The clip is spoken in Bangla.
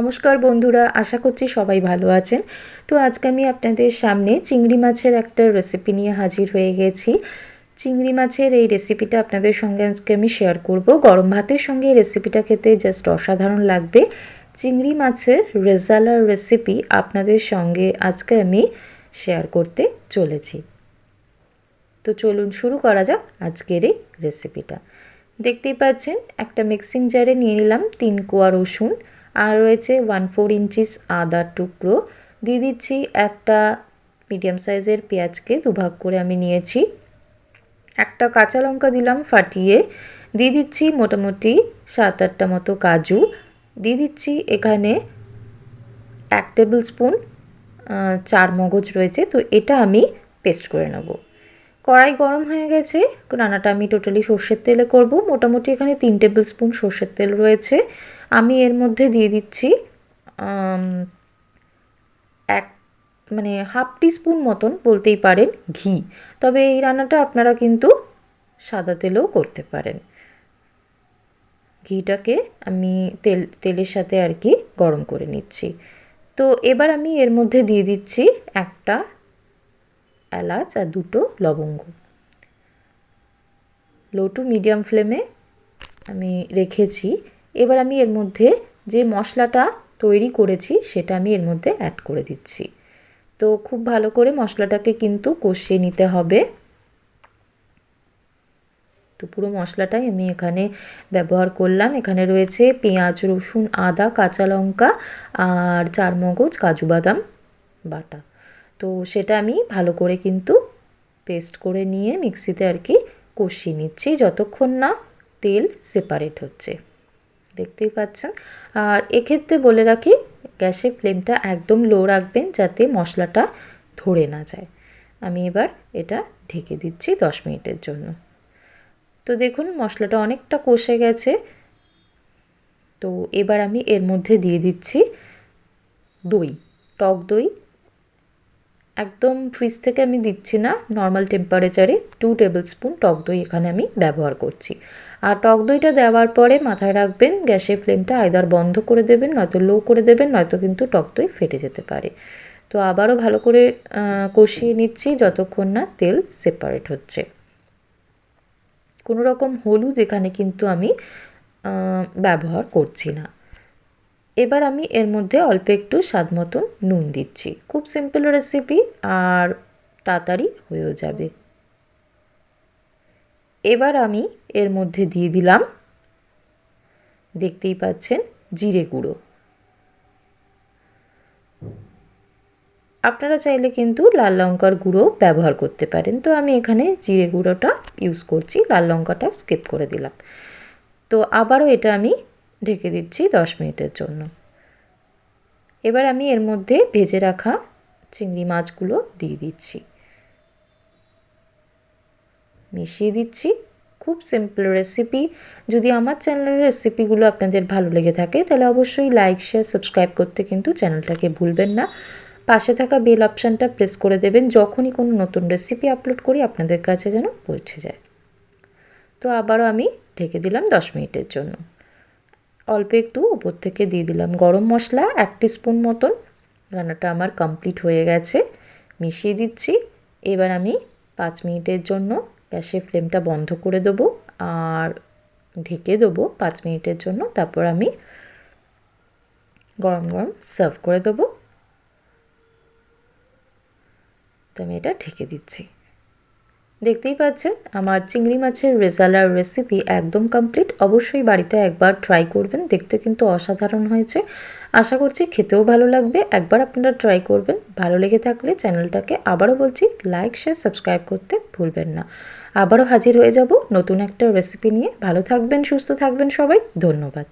নমস্কার বন্ধুরা, আশা করছি সবাই ভালো আছেন। তো আজকে আমি আপনাদের সামনে চিংড়ি মাছের একটা রেসিপি নিয়ে হাজির হয়ে গেছি। চিংড়ি মাছের এই রেসিপিটা আপনাদের সঙ্গে আজকে আমি শেয়ার করব। গরম ভাতের সঙ্গে এই রেসিপিটা খেতে জাস্ট অসাধারণ লাগবে। চিংড়ি মাছের রেজালার রেসিপি আপনাদের সঙ্গে আজকে আমি শেয়ার করতে চলেছি। তো চলুন শুরু করা যাক আজকের এই রেসিপিটা। দেখতেই পাচ্ছেন একটা মিক্সিং জারে নিয়ে নিলাম 3 কোয়া রসুন, আর রয়েছে 1/4 ইঞ্চিস আদার টুকরো। দিয়ে দিচ্ছি একটা মিডিয়াম সাইজের পেঁয়াজকে দুভাগ করে আমি নিয়েছি। একটা কাঁচা লঙ্কা দিলাম ফাটিয়ে। দিয়ে দিচ্ছি মোটামুটি 7-8টা মতো কাজু। দিয়ে দিচ্ছি এখানে 1 টেবিল স্পুন চার মগজ রয়েছে, তো এটা আমি পেস্ট করে নেব। কড়াই গরম হয়ে গেছে, রান্নাটা আমি টোটালি সর্ষের তেলে করব। মোটামুটি এখানে 3 টেবিল স্পুন সর্ষের তেল রয়েছে। আমি এর মধ্যে দিয়ে দিচ্ছি হাফ টিস্পুন মতন বলতেই পারেন ঘি। তবে এই রান্নাটা আপনারা কিন্তু সাদা তেলেও করতে পারেন। ঘিটাকে আমি তেলের সাথে আর কি গরম করে নিচ্ছি। তো এবার আমি এর মধ্যে দিয়ে দিচ্ছি একটা এলাচ আর 2টো লবঙ্গ। লো টু মিডিয়াম ফ্লেমে আমি রেখেছি। এবার আমি এর মধ্যে যে মশলাটা তৈরি করেছি সেটা আমি এর মধ্যে অ্যাড করে দিচ্ছি। তো খুব ভালো করে মশলাটাকে কিন্তু কষিয়ে নিতে হবে। তো পুরো মশলাটাই আমি এখানে ব্যবহার করলাম। এখানে রয়েছে পেঁয়াজ, রসুন, আদা, কাঁচা লঙ্কা আর চারমগজ, কাজু বাদাম বাটা। তো সেটা আমি ভালো করে কিন্তু পেস্ট করে নিয়ে মিক্সিতে আর কি কষিয়ে নিচ্ছি যতক্ষণ না তেল সেপারেট হচ্ছে। দেখতেই পাচ্ছেন। আর এক্ষেত্রে বলে রাখি, গ্যাসের ফ্লেমটা একদম লো রাখবেন যাতে মশলাটা ধরে না যায়। আমি এবার এটা ঢেকে দিচ্ছি 10 মিনিটের জন্য। তো দেখুন মশলাটা অনেকটা কষে গেছে। তো এবার আমি এর মধ্যে দিয়ে দিচ্ছি দই, টক দই। একদম ফ্রিজ থেকে আমি দিচ্ছি না, নর্মাল টেম্পারেচারে 2 টেবিল স্পুন টক দই এখানে আমি ব্যবহার করছি। আর টক দইটা দেওয়ার পরে মাথায় রাখবেন গ্যাসের ফ্লেমটা আইদার বন্ধ করে দেবেন, নয়তো লো করে দেবেন, নয়তো কিন্তু টক দই ফেটে যেতে পারে। তো আবারও ভালো করে কষিয়ে নিচ্ছি যতক্ষণ না তেল সেপারেট হচ্ছে। কোনো রকম হলুদ এখানে কিন্তু আমি ব্যবহার করছি না। এবার আমি এর মধ্যে অল্প একটু স্বাদ মতন নুন দিচ্ছি। খুব সিম্পল রেসিপি আর তাড়াতাড়ি হয়েও যাবে। এবার আমি এর মধ্যে দিয়ে দিলাম, দেখতেই পাচ্ছেন, জিরে গুঁড়ো। আপনারা চাইলে কিন্তু লাল লঙ্কার গুঁড়ো ব্যবহার করতে পারেন। তো আমি এখানে জিরে গুঁড়োটা ইউজ করছি, লাল লঙ্কাটা স্কিপ করে দিলাম। তো আবারও এটা আমি ঢেকে দিচ্ছি 10 মিনিটের জন্য। এবার আমি এর মধ্যে ভেজে রাখা চিংড়ি মাছগুলো দিয়ে দিচ্ছি, মিশিয়ে দিচ্ছি। খুব সিম্পল রেসিপি। যদি আমার চ্যানেলের রেসিপিগুলো আপনাদের ভালো লেগে থাকে তাহলে অবশ্যই লাইক, শেয়ার, সাবস্ক্রাইব করতে কিন্তু চ্যানেলটাকে ভুলবেন না। পাশে থাকা বেল অপশানটা প্রেস করে দেবেন, যখনই কোনো নতুন রেসিপি আপলোড করি আপনাদের কাছে যেন পৌঁছে যায়। তো আবারও আমি ঢেকে দিলাম 10 মিনিটের জন্য। অল্প একটু উপর থেকে দিয়ে দিলাম গরম মশলা 1 টিস্পুন মতন। রান্নাটা আমার কমপ্লিট হয়ে গেছে, মিশিয়ে দিচ্ছি। এবার আমি 5 মিনিটের জন্য গ্যাসের ফ্লেমটা বন্ধ করে দেবো আর ঢেকে দেবো 5 মিনিটের জন্য। তারপর আমি গরম গরম সার্ভ করে দেবো। তো আমি এটা ঢেকে দিচ্ছি। দেখতেই পাচ্ছেন আমার চিংড়ি মাছের রেজালার রেসিপি একদম কমপ্লিট। অবশ্যই বাড়িতে একবার ট্রাই করবেন, দেখতে কিন্তু অসাধারণ হয়েছে। আশা করছি খেতেও ভালো লাগবে। একবার আপনারা ট্রাই করবেন, ভালো লেগে থাকলে চ্যানেলটাকে আবারও বলছি লাইক, শেয়ার, সাবস্ক্রাইব করতে ভুলবেন না। আবারও হাজির হয়ে যাব নতুন একটা রেসিপি নিয়ে। ভালো থাকবেন, সুস্থ থাকবেন সবাই। ধন্যবাদ।